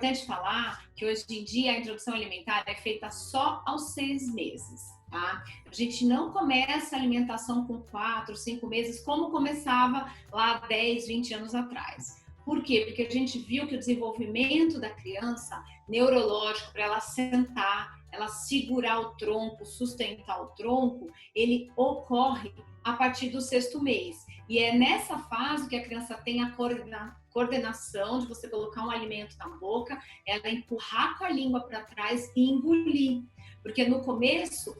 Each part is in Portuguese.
importante falar que hoje em dia a introdução alimentar é feita só aos 6 meses, tá? A gente não começa a alimentação com 4, 5 meses, como começava lá 10, 20 anos atrás. Por quê? Porque a gente viu que o desenvolvimento da criança, neurológico, para ela sentar, ela segurar o tronco, sustentar o tronco, ele ocorre a partir do 6º mês. E é nessa fase que a criança tem a coordenação de você colocar um alimento na boca, ela empurrar com a língua para trás e engolir. Porque no começo,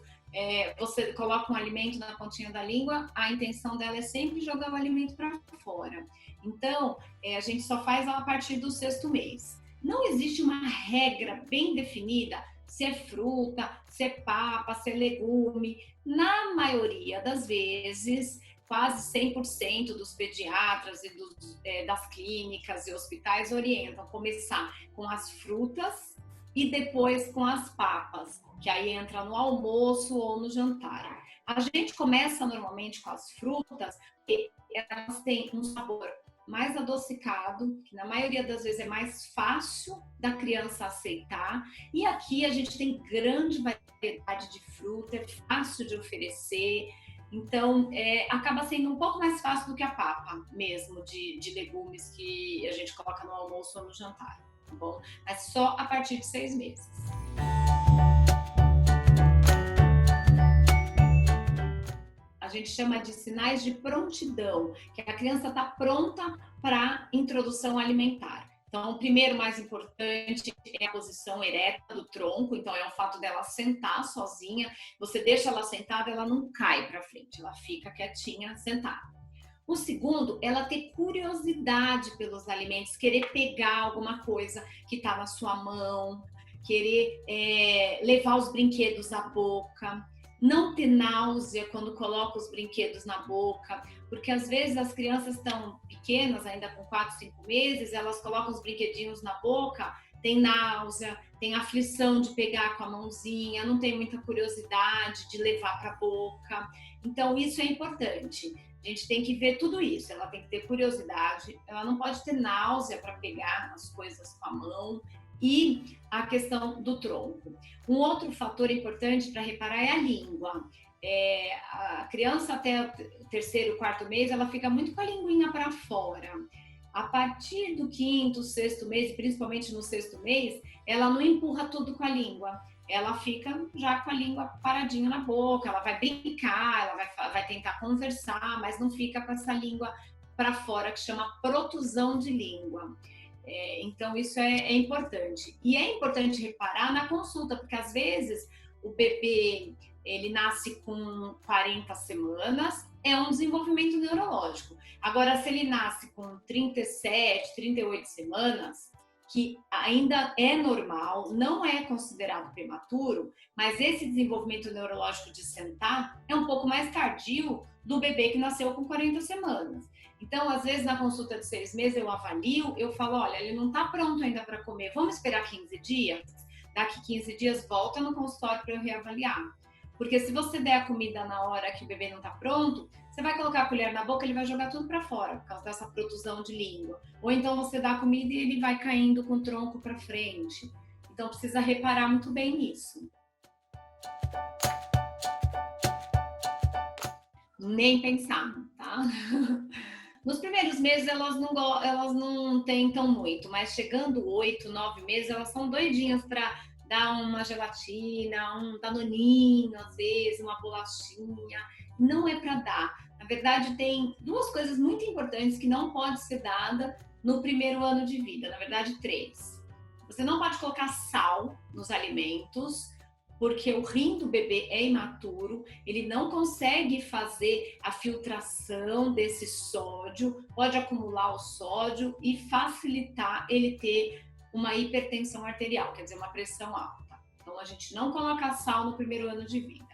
você coloca um alimento na pontinha da língua, a intenção dela é sempre jogar o alimento para fora. Então, a gente só faz a partir do 6º mês. Não existe uma regra bem definida se é fruta, se é papa, se é legume. Na maioria das vezes, quase 100% dos pediatras e das clínicas e hospitais orientam começar com as frutas e depois com as papas, que aí entra no almoço ou no jantar. A gente começa normalmente com as frutas, porque elas têm um sabor mais adocicado, que na maioria das vezes é mais fácil da criança aceitar. E aqui a gente tem grande variedade de fruta, é fácil de oferecer. Então, acaba sendo um pouco mais fácil do que a papa mesmo, de legumes que a gente coloca no almoço ou no jantar, tá bom? Mas só a partir de 6 meses. A gente chama de sinais de prontidão, que a criança está pronta para introdução alimentar. Então, o primeiro mais importante é a posição ereta do tronco, então é o fato dela sentar sozinha. Você deixa ela sentada, ela não cai para frente, ela fica quietinha, sentada. O segundo, ela ter curiosidade pelos alimentos, querer pegar alguma coisa que está na sua mão, querer levar os brinquedos à boca. Não ter náusea quando coloca os brinquedos na boca, porque às vezes as crianças estão pequenas, ainda com 4, 5 meses, elas colocam os brinquedinhos na boca, tem náusea, tem aflição de pegar com a mãozinha, não tem muita curiosidade de levar para a boca. Então isso é importante. A gente tem que ver tudo isso, ela tem que ter curiosidade, ela não pode ter náusea para pegar as coisas com a mão. E a questão do tronco. Um outro fator importante para reparar é a língua. A criança até o 3º, 4º mês, ela fica muito com a linguinha para fora. A partir do 5º, 6º mês, principalmente no 6º mês, ela não empurra tudo com a língua. Ela fica já com a língua paradinha na boca, ela vai brincar, ela vai tentar conversar, mas não fica com essa língua para fora, que chama protusão de língua. Então isso é importante. E é importante reparar na consulta, porque às vezes o bebê ele nasce com 40 semanas, é um desenvolvimento neurológico. Agora, se ele nasce com 37, 38 semanas, que ainda é normal, não é considerado prematuro, mas esse desenvolvimento neurológico de sentar é um pouco mais tardio do bebê que nasceu com 40 semanas. Então, às vezes, na consulta de 6 meses, eu avalio, eu falo, olha, ele não está pronto ainda para comer, vamos esperar 15 dias? Daqui 15 dias, volta no consultório para eu reavaliar. Porque se você der a comida na hora que o bebê não está pronto, você vai colocar a colher na boca, ele vai jogar tudo para fora, por causa dessa protusão de língua. Ou então você dá a comida e ele vai caindo com o tronco para frente. Então, precisa reparar muito bem nisso. Nem pensar, tá? Nos primeiros meses elas não tentam muito, mas chegando 8, 9 meses, elas são doidinhas para dar uma gelatina, um danoninho, às vezes, uma bolachinha. Não é para dar. Na verdade, tem 2 coisas muito importantes que não pode ser dada no primeiro ano de vida. Na verdade, 3. Você não pode colocar sal nos alimentos, porque o rim do bebê é imaturo, ele não consegue fazer a filtração desse sódio, pode acumular o sódio e facilitar ele ter uma hipertensão arterial, quer dizer, uma pressão alta. Então, a gente não coloca sal no primeiro ano de vida.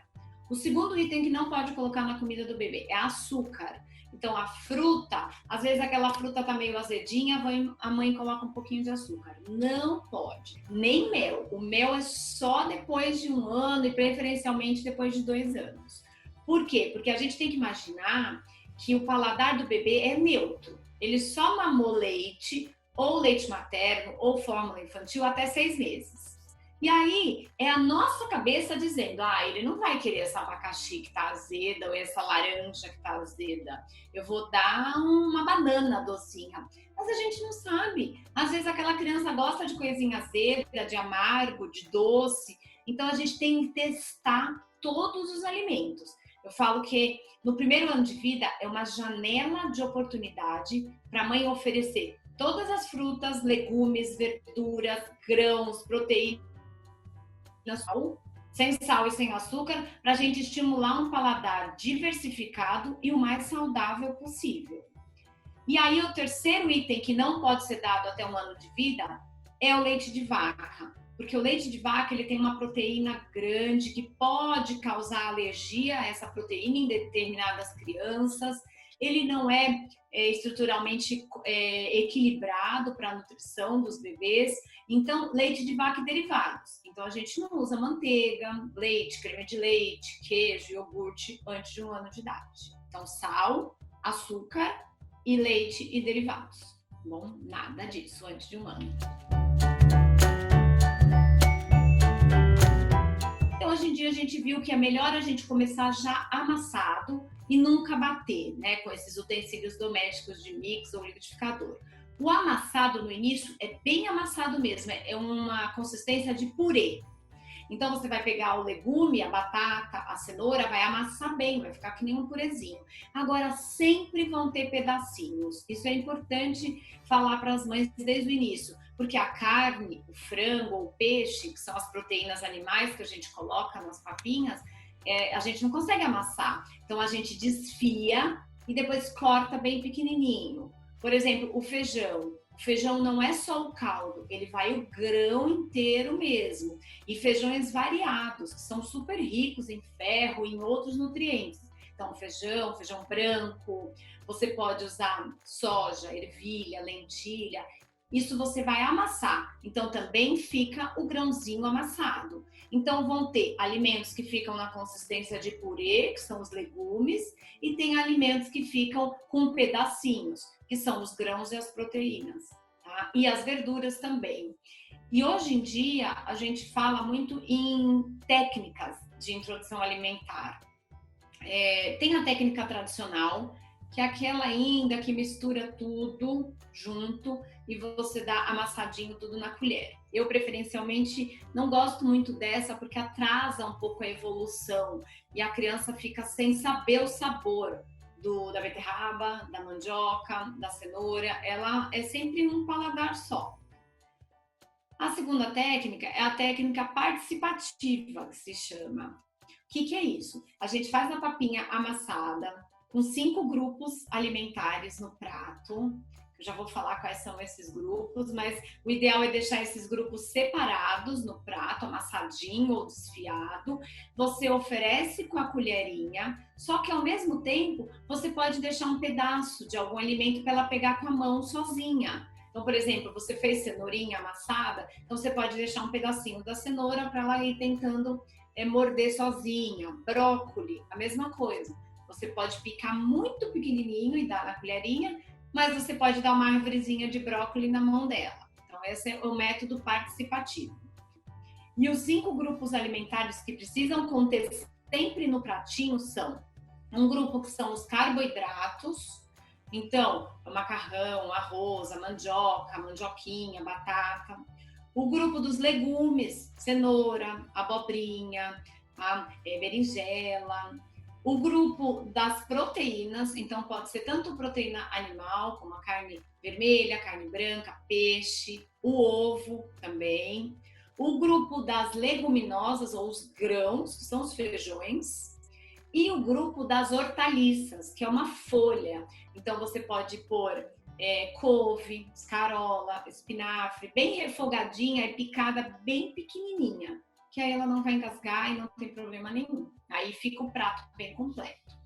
O segundo item que não pode colocar na comida do bebê é açúcar. Então, a fruta, às vezes aquela fruta tá meio azedinha, a mãe coloca um pouquinho de açúcar. Não pode. Nem mel. O mel é só depois de 1 ano e preferencialmente depois de 2 anos. Por quê? Porque a gente tem que imaginar que o paladar do bebê é neutro. Ele só mamou leite ou leite materno, ou fórmula infantil até 6 meses. E aí, é a nossa cabeça dizendo, ele não vai querer essa abacaxi que tá azeda, ou essa laranja que tá azeda. Eu vou dar uma banana docinha. Mas a gente não sabe. Às vezes aquela criança gosta de coisinha azeda, de amargo, de doce. Então, a gente tem que testar todos os alimentos. Eu falo que no primeiro ano de vida é uma janela de oportunidade para a mãe oferecer todas as frutas, legumes, verduras, grãos, proteínas, sem sal e sem açúcar, para a gente estimular um paladar diversificado e o mais saudável possível. E aí o terceiro item que não pode ser dado até 1 ano de vida é o leite de vaca. Porque o leite de vaca ele tem uma proteína grande que pode causar alergia a essa proteína em determinadas crianças. Ele não é estruturalmente equilibrado para a nutrição dos bebês. Então, leite de vaca e derivados. Então, a gente não usa manteiga, leite, creme de leite, queijo, iogurte antes de 1 ano de idade. Então, sal, açúcar e leite e derivados. Bom, nada disso antes de 1 ano. Então, hoje em dia a gente viu que é melhor a gente começar já amassado e nunca bater, né, com esses utensílios domésticos de mix ou liquidificador. O amassado no início é bem amassado mesmo, é uma consistência de purê. Então você vai pegar o legume, a batata, a cenoura, vai amassar bem, vai ficar que nem um purezinho. Agora sempre vão ter pedacinhos. Isso é importante falar para as mães desde o início, porque a carne, o frango ou o peixe, que são as proteínas animais que a gente coloca nas papinhas, a gente não consegue amassar. Então a gente desfia e depois corta bem pequenininho. Por exemplo, o feijão. O feijão não é só o caldo, ele vai o grão inteiro mesmo. E feijões variados, que são super ricos em ferro e em outros nutrientes. Então, feijão branco, você pode usar soja, ervilha, lentilha. Isso você vai amassar. Então, também fica o grãozinho amassado. Então, vão ter alimentos que ficam na consistência de purê, que são os legumes, e tem alimentos que ficam com pedacinhos, que são os grãos e as proteínas, tá? E as verduras também. E hoje em dia, a gente fala muito em técnicas de introdução alimentar. Tem a técnica tradicional, que é aquela ainda que mistura tudo junto e você dá amassadinho tudo na colher. Eu, preferencialmente, não gosto muito dessa porque atrasa um pouco a evolução e a criança fica sem saber o sabor da beterraba, da mandioca, da cenoura. Ela é sempre um paladar só. A segunda técnica é a técnica participativa, que se chama. O que é isso? A gente faz a papinha amassada com 5 grupos alimentares no prato. Eu já vou falar quais são esses grupos, mas o ideal é deixar esses grupos separados no prato, amassadinho ou desfiado. Você oferece com a colherinha, só que ao mesmo tempo você pode deixar um pedaço de algum alimento para ela pegar com a mão sozinha. Então, por exemplo, você fez cenourinha amassada, então você pode deixar um pedacinho da cenoura para ela ir tentando morder sozinha. Brócoli, a mesma coisa. Você pode picar muito pequenininho e dar na colherinha, mas você pode dar uma árvorezinha de brócolis na mão dela. Então, esse é o método participativo. E os 5 grupos alimentares que precisam conter sempre no pratinho são um grupo que são os carboidratos. Então, o macarrão, arroz, a mandioca, a mandioquinha, a batata. O grupo dos legumes, cenoura, abobrinha, a berinjela. O grupo das proteínas, então pode ser tanto proteína animal, como a carne vermelha, carne branca, peixe, o ovo também. O grupo das leguminosas, ou os grãos, que são os feijões. E o grupo das hortaliças, que é uma folha. Então você pode pôr couve, escarola, espinafre, bem refogadinha e picada bem pequenininha, que aí ela não vai engasgar e não tem problema nenhum. Aí fica o prato bem completo.